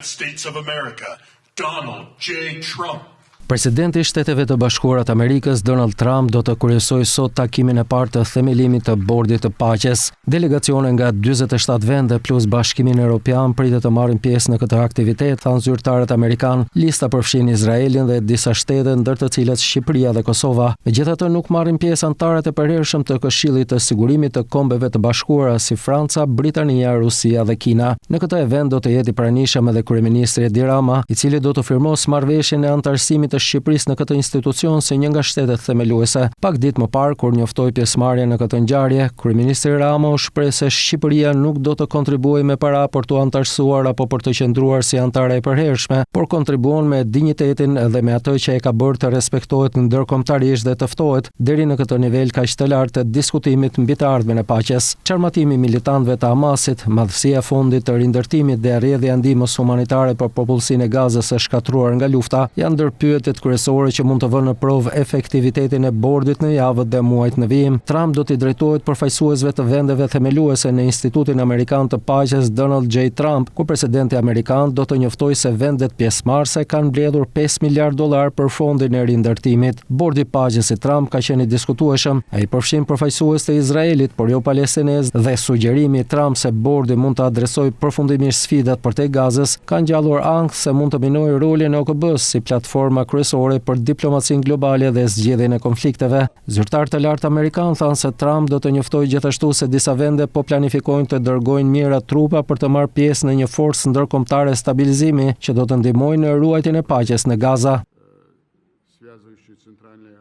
States of America, Donald J. Trump. Presidenti i Shteteve të Bashkuara të Amerikës Donald Trump do të kryesojë sot takimin e parë të themelimit të Bordit të Paqes. Delegacione nga 47 vende plus Bashkimin Evropian pritet të marrin pjesë në këtë aktivitet, thanë zyrtarët amerikan. Lista përfshin Izraelin dhe disa shtete, ndër të cilat Shqipëria dhe Kosova. Megjithatë, nuk marrin pjesë anëtarët e përhershëm të Këshillit të Sigurimit të Kombeve të Bashkuara si Franca, Britania, Rusia dhe Kina. Në këtë event do të jetë i pranishëm edhe kryeministri Edi Rama, i cili do të firmos marrëveshjen e anëtarësimit Shqipërisë në këtë institucion si një nga shtetet themeluese. Pak ditë më parë, kur njoftoi pjesëmarrjen në këtë ngjarje, kryeministri Rama u shpreh se Shqipëria nuk do të kontribuojë me para për të anëtarësuar apo për të qëndruar si anëtare e përhershme, por kontribuon me dinjitetin dhe me atë që e ka bërë të respektohet ndërkombëtarisht dhe të ftohet deri në këtë nivel kaq të lartë të diskutimit mbi të ardhmen e paqes. Çarmatimi militantëve të Hamasit, madhësia e fundit të rindërtimit dhe rrjedhja e ndihmës humanitare për popullsinë e Gazës së shkatruar nga lufta janë ndër pyetjet kryesore që mund të vënë në provë efektivitetin e bordit në javët dhe muajt në vijim. Trump do t'i drejtohet përfaqësuesve të vendeve themeluese në Institutin Amerikan të Paqes Donald J. Trump, ku presidenti amerikan do të njoftojë se vendet pjesëmarrëse kanë mbledhur $5 miliardë për fondin e rindërtimit. Bordi i Paqes i Trump ka qenë i diskutueshëm. Ai përfshin përfaqësues të Izraelit, por jo palestinez, dhe sugjerimi i Trump se bordi mund të adresojë përfundimisht sfidat përtej Gazës ka ngjallur ankth se mund të minojë rolin e OKB-s si platforma kryesore për diplomacinë globale dhe zgjedhjen e konflikteve. Zyrtarë të lartë amerikanë thanë se Trump do të njoftojë gjithashtu se disa vende po planifikojnë të dërgojnë mijëra trupa për të marrë pjesë në një forcë ndërkombëtare stabilizimi që do të ndihmojë në ruajtjen e paqes në Gaza.